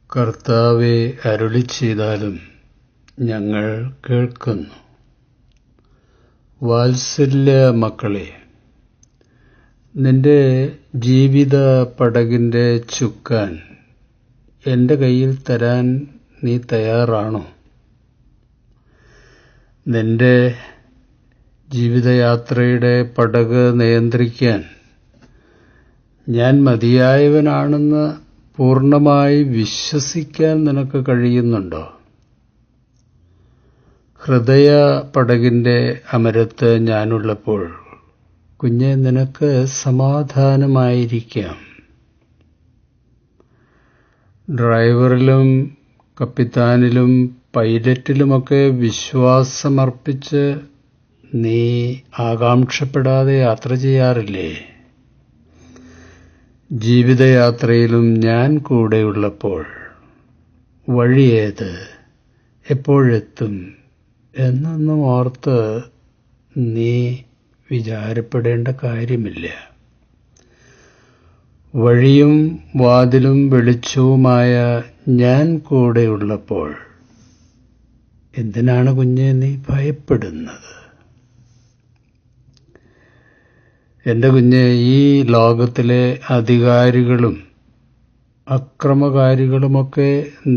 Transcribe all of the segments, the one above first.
കർത്താവേ, അരുളിച്ചെയ്താലും ഞങ്ങൾ കേൾക്കുന്നു. വാത്സല്യ മക്കളെ, നിന്റെ ജീവിത പടകിന്റെ ചുക്കാൻ എൻ്റെ കയ്യിൽ തരാൻ നീ തയ്യാറാണോ? നിന്റെ ജീവിതയാത്രയുടെ പടക് നിയന്ത്രിക്കാൻ ഞാൻ മതിയായവനാണെന്ന് പൂർണ്ണമായി വിശ്വസിക്കാൻ നിനക്ക് കഴിയുന്നുണ്ടോ? ഹൃദയ പടകിന്റെ അമരത്ത് ഞാനുള്ളപ്പോൾ കുഞ്ഞെ, നിനക്ക് സമാധാനമായിരിക്കാം. ഡ്രൈവറിലും കപ്പിത്താനിലും പൈലറ്റിലുമൊക്കെ വിശ്വാസമർപ്പിച്ച് നീ ആകാംക്ഷപ്പെടാതെ യാത്ര ചെയ്യാറില്ലേ? ജീവിതയാത്രയിലും ഞാൻ കൂടെയുള്ളപ്പോൾ വഴിയേത്, എപ്പോഴെത്തും എന്നൊന്നും ഓർത്ത് നീ വിചാരപ്പെടേണ്ട കാര്യമില്ല. വഴിയും വാതിലും വെളിച്ചവുമായ ഞാൻ കൂടെയുള്ളപ്പോൾ എന്തിനാണ് കുഞ്ഞെ നീ ഭയപ്പെടുന്നത്? എൻ്റെ കുഞ്ഞെ, ഈ ലോകത്തിലെ അധികാരികളും അക്രമകാരികളുമൊക്കെ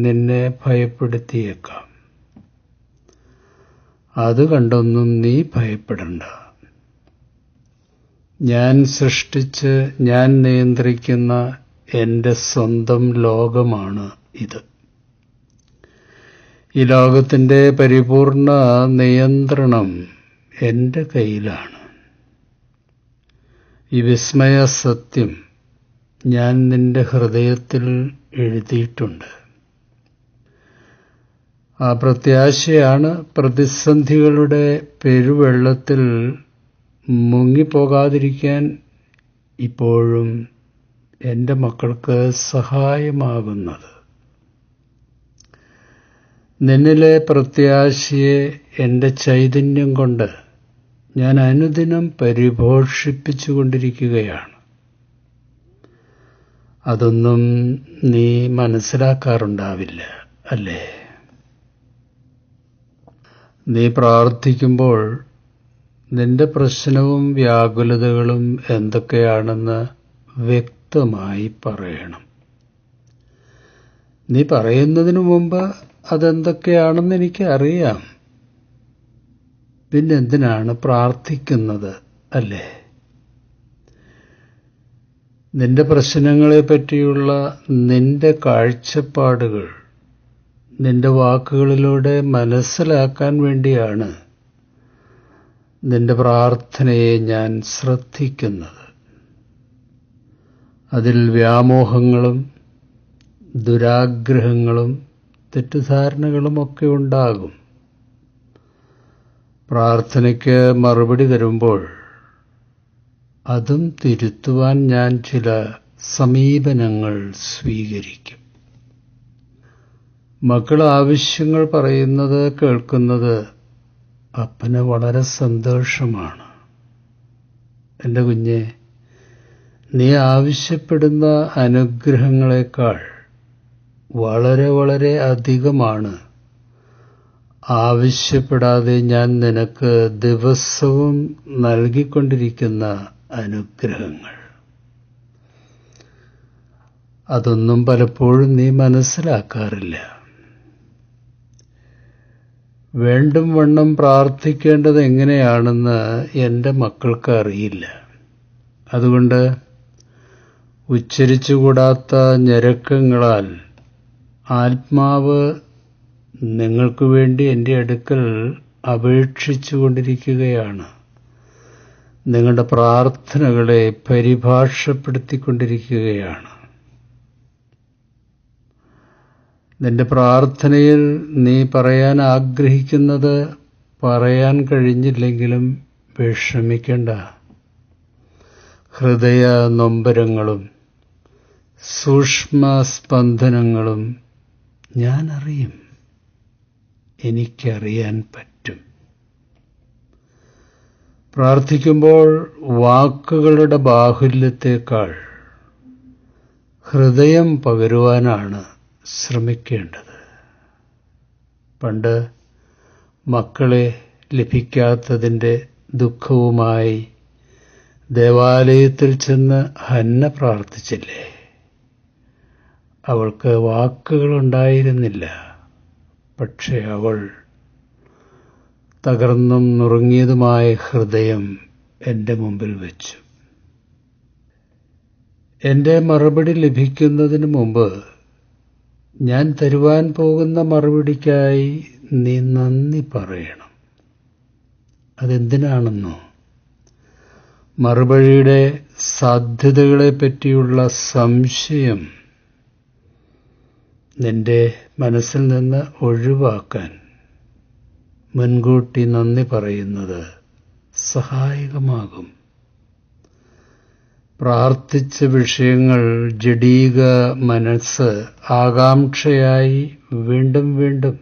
നിന്നെ ഭയപ്പെടുത്തിയേക്കാം. അത് കണ്ടൊന്നും നീ ഭയപ്പെടണ്ട. ഞാൻ സൃഷ്ടിച്ച് ഞാൻ നിയന്ത്രിക്കുന്ന എൻ്റെ സ്വന്തം ലോകമാണ് ഇത്. ഈ ലോകത്തിൻ്റെ പരിപൂർണ നിയന്ത്രണം എൻ്റെ കയ്യിലാണ്. ഈ വിസ്മയ സത്യം ഞാൻ നിന്റെ ഹൃദയത്തിൽ എഴുതിയിട്ടുണ്ട്. ആ പ്രത്യാശയാണ് പ്രതിസന്ധികളുടെ പെരുവെള്ളത്തിൽ മുങ്ങിപ്പോകാതിരിക്കാൻ ഇപ്പോഴും എൻ്റെ മക്കൾക്ക് സഹായമാകുന്നത്. നിന്നിലെ പ്രത്യാശയെ എൻ്റെ ചൈതന്യം കൊണ്ട് ഞാൻ അനുദിനം പരിപോഷിപ്പിച്ചുകൊണ്ടിരിക്കുകയാണ്. അതൊന്നും നീ മനസ്സിലാക്കാറുണ്ടാവില്ല, അല്ലേ? നീ പ്രാർത്ഥിക്കുമ്പോൾ നിന്റെ പ്രശ്നവും വ്യാകുലതകളും എന്തൊക്കെയാണെന്ന് വ്യക്തമായി പറയണം. നീ പറയുന്നതിനു മുമ്പ് അതെന്തൊക്കെയാണെന്ന് എനിക്കറിയാം. പിന്നെന്തിനാണ് പ്രാർത്ഥിക്കുന്നത്, അല്ലേ? നിന്റെ പ്രശ്നങ്ങളെ പറ്റിയുള്ള നിന്റെ കാഴ്ചപ്പാടുകൾ നിന്റെ വാക്കുകളിലൂടെ മനസ്സിലാക്കാൻ വേണ്ടിയാണ് നിന്റെ പ്രാർത്ഥനയെ ഞാൻ ശ്രദ്ധിക്കുന്നത്. അതിൽ വ്യാമോഹങ്ങളും ദുരാഗ്രഹങ്ങളും തെറ്റിദ്ധാരണകളുമൊക്കെ ഉണ്ടാകും. പ്രാർത്ഥനയ്ക്ക് മറുപടി തരുമ്പോൾ അതും തിരുത്തുവാൻ ഞാൻ ചില സമീപനങ്ങൾ സ്വീകരിക്കും. മക്കൾ ആവശ്യങ്ങൾ പറയുന്നത് കേൾക്കുന്നത് അപ്പന് വളരെ സന്തോഷമാണ്. എൻ്റെ കുഞ്ഞെ, നീ ആവശ്യപ്പെടുന്ന അനുഗ്രഹങ്ങളെക്കാൾ വളരെ വളരെ അധികമാണ് ആവശ്യപ്പെടാതെ ഞാൻ നിനക്ക് ദിവസവും നൽകിക്കൊണ്ടിരിക്കുന്ന അനുഗ്രഹങ്ങൾ. അതൊന്നും പലപ്പോഴും നീ മനസ്സിലാക്കാറില്ല. വേണ്ടും വണ്ണം പ്രാർത്ഥിക്കേണ്ടത് എങ്ങനെയാണെന്ന് എൻ്റെ മക്കൾക്ക് അറിയില്ല. അതുകൊണ്ട് ഉച്ചരിച്ചുകൂടാത്ത ഞരക്കങ്ങളാൽ ആത്മാവ് നിങ്ങൾക്ക് വേണ്ടി എൻ്റെ അടുക്കൽ അപേക്ഷിച്ചുകൊണ്ടിരിക്കുകയാണ്. നിങ്ങളുടെ പ്രാർത്ഥനകളെ പരിഭാഷപ്പെടുത്തിക്കൊണ്ടിരിക്കുകയാണ്. നിന്റെ പ്രാർത്ഥനയിൽ നീ പറയാൻ ആഗ്രഹിക്കുന്നത് പറയാൻ കഴിഞ്ഞില്ലെങ്കിലും വിഷമിക്കേണ്ട. ഹൃദയ നൊമ്പരങ്ങളും സൂക്ഷ്മ സ്പന്ദനങ്ങളും ഞാൻ അറിയും. എനിക്കറിയാൻ പറ്റും. പ്രാർത്ഥിക്കുമ്പോൾ വാക്കുകളുടെ ബാഹുല്യത്തേക്കാൾ ഹൃദയം പകരുവാനാണ് ശ്രമിക്കേണ്ടത്. പണ്ട് മക്കളെ ലഭിക്കാത്തതിൻ്റെ ദുഃഖവുമായി ദേവാലയത്തിൽ ചെന്ന് ഹന്ന പ്രാർത്ഥിച്ചില്ലേ? അവൾക്ക് വാക്കുകളുണ്ടായിരുന്നില്ല. പക്ഷേ അവൾ തകർന്നും നുറുങ്ങിയതുമായ ഹൃദയം എൻ്റെ മുമ്പിൽ വെച്ചു. എൻ്റെ മറുപടി ലഭിക്കുന്നതിന് മുമ്പ് ഞാൻ തരുവാൻ പോകുന്ന മറുപടിക്കായി നീ നന്ദി പറയണം. അതെന്തിനാണെന്നോ? മറുപടിയുടെ സാധ്യതകളെപ്പറ്റിയുള്ള സംശയം നിന്റെ മനസ്സിൽ നിന്ന് ഒഴിവാക്കാൻ മുൻകൂട്ടി നന്ദി പറയുന്നത് സഹായകമാകും. പ്രാർത്ഥിച്ച വിഷയങ്ങൾ ജഡീക മനസ്സ് ആകാംക്ഷയായി വീണ്ടും വീണ്ടും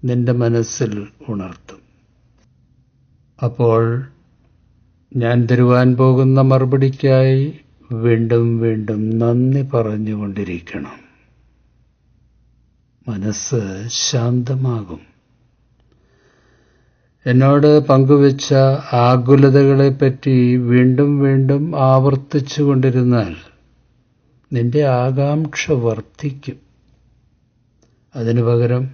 നിന്റെ മനസ്സിൽ ഉണർത്തും. അപ്പോൾ ഞാൻ തരുവാൻ പോകുന്ന മറുപടിക്കായി വീണ്ടും വീണ്ടും നന്ദി പറഞ്ഞുകൊണ്ടിരിക്കണം. മനസ്സ് ശാന്തമാകും. എന്നോട് പങ്കുവെച്ച ആകുലതകളെപ്പറ്റി വീണ്ടും വീണ്ടും ആവർത്തിച്ചു കൊണ്ടിരുന്നാൽ നിന്റെ ആകാംക്ഷ വർദ്ധിക്കും. അതിനു പകരം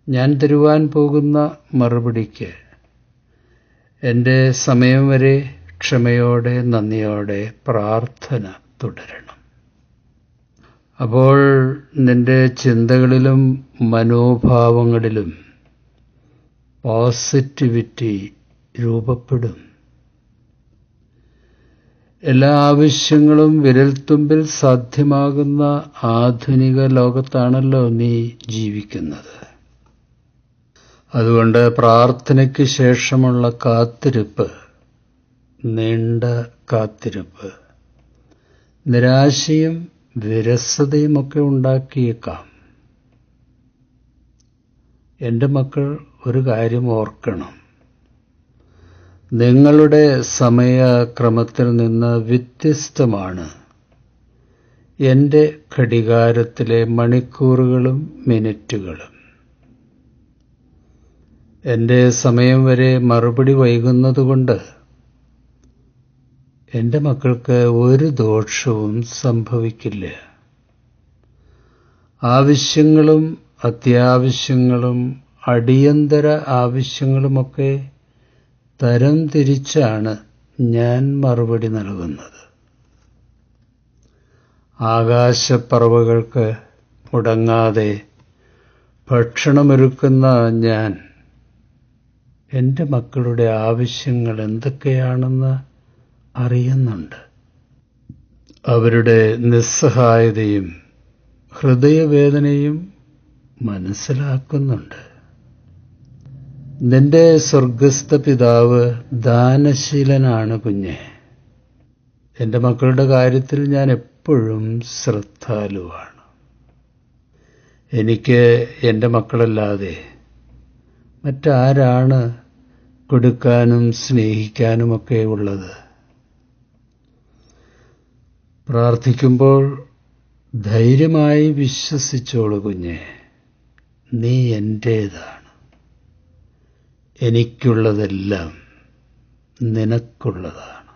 ഞാൻ തരുവാൻ പോകുന്ന മറുപടിക്ക് എൻ്റെ സമയം വരെ ക്ഷമയോടെ നന്ദിയോടെ പ്രാർത്ഥന തുടരണം. അപ്പോൾ നിന്റെ ചിന്തകളിലും മനോഭാവങ്ങളിലും പോസിറ്റിവിറ്റി രൂപപ്പെടും. എല്ലാ ആവശ്യങ്ങളും വിരൽത്തുമ്പിൽ സാധ്യമാകുന്ന ആധുനിക ലോകത്താണല്ലോ നീ ജീവിക്കുന്നത്. അതുകൊണ്ട് പ്രാർത്ഥനയ്ക്ക് ശേഷമുള്ള കാത്തിരിപ്പ്, നീണ്ട കാത്തിരിപ്പ്, നിരാശയും വിരസതയുമൊക്കെ ഉണ്ടാക്കിയേക്കാം. എൻ്റെ മക്കൾ ഒരു കാര്യം ഓർക്കണം. നിങ്ങളുടെ സമയക്രമത്തിൽ നിന്ന് വ്യത്യസ്തമാണ് എൻ്റെ ഘടികാരത്തിലെ മണിക്കൂറുകളും മിനിറ്റുകളും. എൻ്റെ സമയം വരെ മറുപടി വൈകുന്നതുകൊണ്ട് എൻ്റെ മക്കൾക്ക് ഒരു ദോഷവും സംഭവിക്കില്ല. ആവശ്യങ്ങളും അത്യാവശ്യങ്ങളും അടിയന്തര ആവശ്യങ്ങളുമൊക്കെ തരം തിരിച്ചാണ് ഞാൻ മറുപടി നൽകുന്നത്. ആകാശപ്പറവകൾക്ക് മുടങ്ങാതെ ഭക്ഷണമൊരുക്കുന്ന ഞാൻ എൻ്റെ മക്കളുടെ ആവശ്യങ്ങൾ എന്തൊക്കെയാണെന്ന് അറിയുന്നുണ്ട്. അവരുടെ നിസ്സഹായതയും ഹൃദയവേദനയും മനസ്സിലാക്കുന്നുണ്ട്. നിന്റെ സ്വർഗസ്ഥ പിതാവ് ദാനശീലനാണ് കുഞ്ഞെ. എൻ്റെ മക്കളുടെ കാര്യത്തിൽ ഞാൻ എപ്പോഴും ശ്രദ്ധാലുവാണ്. എനിക്ക് എൻ്റെ മക്കളല്ലാതെ മറ്റാരാണ് കൊടുക്കാനും സ്നേഹിക്കാനുമൊക്കെ ഉള്ളത്? പ്രാർത്ഥിക്കുമ്പോൾ ധൈര്യമായി വിശ്വസിച്ചോളൂ കുഞ്ഞെ, നീ എൻ്റേതാണ്. എനിക്കുള്ളതെല്ലാം നിനക്കുള്ളതാണ്.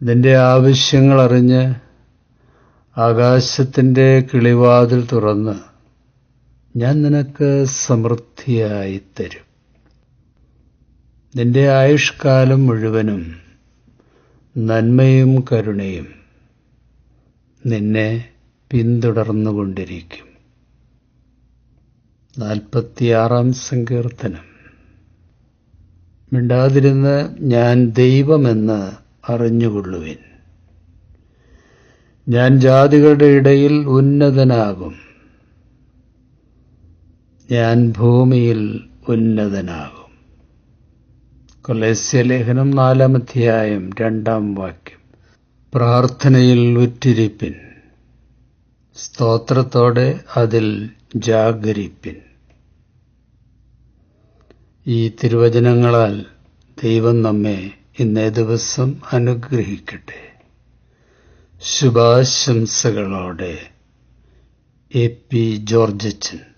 നിന്റെ ആവശ്യങ്ങൾ അറിഞ്ഞ് ആകാശത്തിൻ്റെ കിളിവാതിൽ തുറന്ന് ഞാൻ നിനക്ക് സമൃദ്ധിയായി തരും. നിന്റെ ആയുഷ്കാലം മുഴുവനും നന്മയും കരുണയും നിന്നെ പിന്തുടർന്നുകൊണ്ടിരിക്കും. 46-ാം സങ്കീർത്തനം. മിണ്ടാതിരുന്ന് ഞാൻ ദൈവമെന്ന് അറിഞ്ഞുകൊള്ളുവിൻ. ഞാൻ ജാതികളുടെ ഇടയിൽ ഉന്നതനാകും. ഞാൻ ഭൂമിയിൽ ഉന്നതനാകും. കൊലോസ്യലേഖനം 4-ാം അധ്യായം 2-ാം വാക്യം. പ്രാർത്ഥനയിൽ ഉറ്റിരിപ്പിൻ, സ്തോത്രത്തോടെ അതിൽ ജാഗരിപ്പിൻ. ഈ തിരുവചനങ്ങളാൽ ദൈവം നമ്മെ ഇന്നേ ദിവസം അനുഗ്രഹിക്കട്ടെ. ശുഭാശംസകളോടെ എ പി ജോർജച്ചൻ.